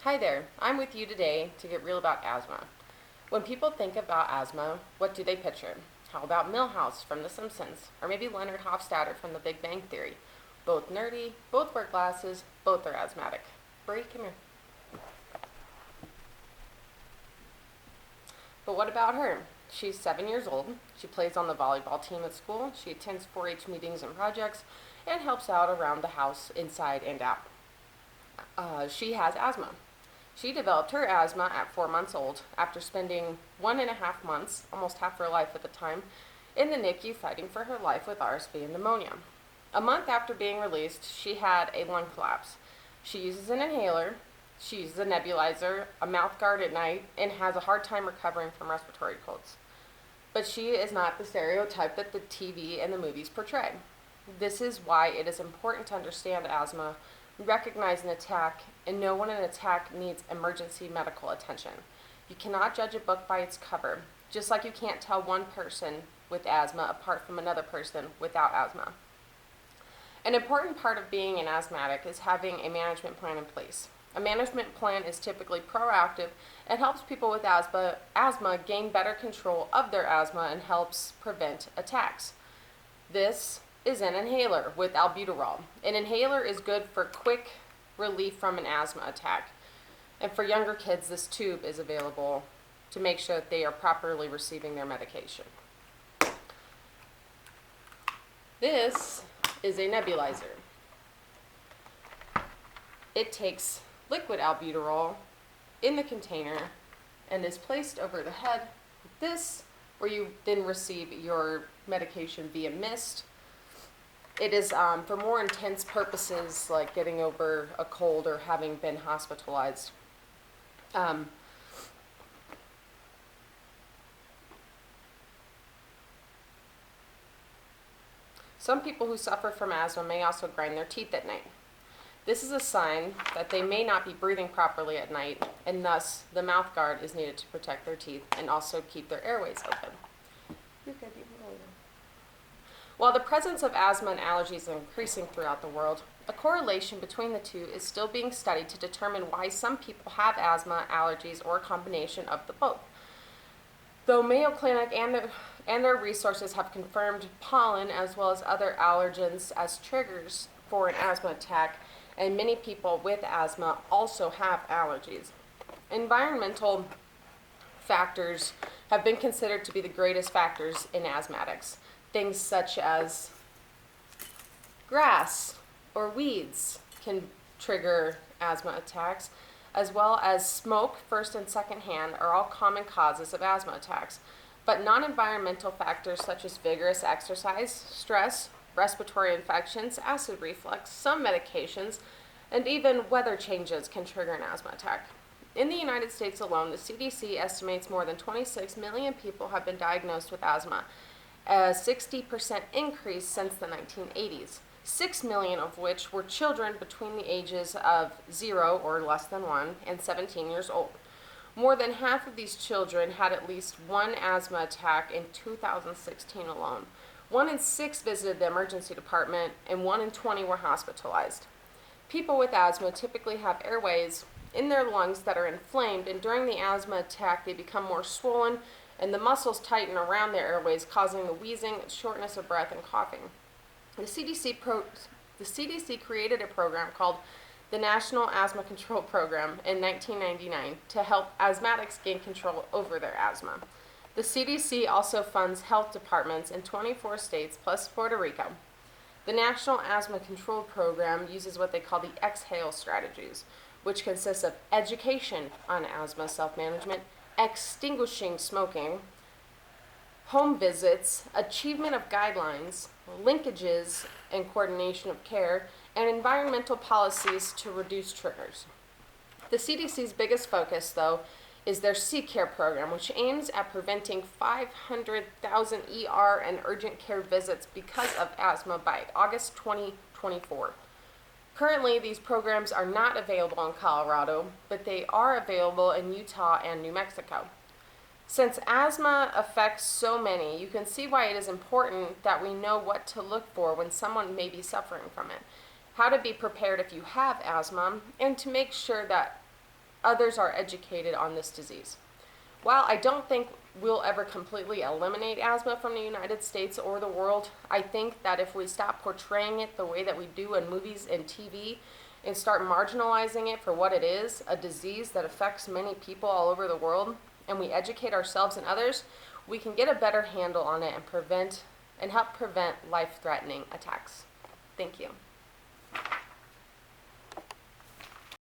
Hi there, I'm with you today to get real about asthma. When people think about asthma, what do they picture? How about Milhouse from The Simpsons? Or maybe Leonard Hofstadter from The Big Bang Theory? Both nerdy, both wear glasses, both are asthmatic. Bree, come here. But what about her? She's 7 years old. She plays on the volleyball team at school. She attends 4-H meetings and projects and helps out around the house, inside and out. She has asthma. She developed her asthma at 4 months old after spending 1.5 months, almost half her life at the time, in the NICU fighting for her life with RSV and pneumonia. A month after being released, she had a lung collapse. She uses an inhaler, she uses a nebulizer, a mouth guard at night, and has a hard time recovering from respiratory colds. But she is not the stereotype that the TV and the movies portray. This is why it is important to understand asthma, recognize an attack, and know when an attack needs emergency medical attention. You cannot judge a book by its cover, just like you can't tell one person with asthma apart from another person without asthma. An important part of being an asthmatic is having a management plan in place. A management plan is typically proactive and helps people with asthma gain better control of their asthma and helps prevent attacks. This is an inhaler with albuterol. An inhaler is good for quick relief from an asthma attack. And for younger kids, this tube is available to make sure that they are properly receiving their medication. This is a nebulizer. It takes liquid albuterol in the container and is placed over the head like this, where you then receive your medication via mist. It is for more intense purposes like getting over a cold or having been hospitalized. Some people who suffer from asthma may also grind their teeth at night. This is a sign that they may not be breathing properly at night, and thus the mouth guard is needed to protect their teeth and also keep their airways open. You're good, While the presence of asthma and allergies is increasing throughout the world, a correlation between the two is still being studied to determine why some people have asthma, allergies, or a combination of the both. Though Mayo Clinic and their resources have confirmed pollen as well as other allergens as triggers for an asthma attack, and many people with asthma also have allergies. Environmental factors have been considered to be the greatest factors in asthmatics. Things such as grass or weeds can trigger asthma attacks, as well as smoke, first and second hand, are all common causes of asthma attacks. But non-environmental factors such as vigorous exercise, stress, respiratory infections, acid reflux, some medications, and even weather changes can trigger an asthma attack. In the United States alone, the CDC estimates more than 26 million people have been diagnosed with asthma, a 60% increase since the 1980s, 6 million of which were children between the ages of 0 or less than 1 and 17 years old. More than half of these children had at least one asthma attack in 2016 alone. 1 in 6 visited the emergency department, and 1 in 20 were hospitalized. People with asthma typically have airways in their lungs that are inflamed, and during the asthma attack they become more swollen and the muscles tighten around their airways, causing the wheezing, shortness of breath, and coughing. The CDC created a program called the National Asthma Control Program in 1999 to help asthmatics gain control over their asthma. The CDC also funds health departments in 24 states plus Puerto Rico. The National Asthma Control Program uses what they call the exhale strategies, which consists of education on asthma self-management, extinguishing smoking, home visits, achievement of guidelines, linkages and coordination of care, and environmental policies to reduce triggers. The CDC's biggest focus, though, is their C-Care program, which aims at preventing 500,000 ER and urgent care visits because of asthma by August 2024. Currently, these programs are not available in Colorado, but they are available in Utah and New Mexico. Since asthma affects so many, you can see why it is important that we know what to look for when someone may be suffering from it, how to be prepared if you have asthma, and to make sure that others are educated on this disease. While I don't think we'll ever completely eliminate asthma from the United States or the world, I think that if we stop portraying it the way that we do in movies and TV and start marginalizing it for what it is, a disease that affects many people all over the world, and we educate ourselves and others, we can get a better handle on it and help prevent life-threatening attacks. Thank you.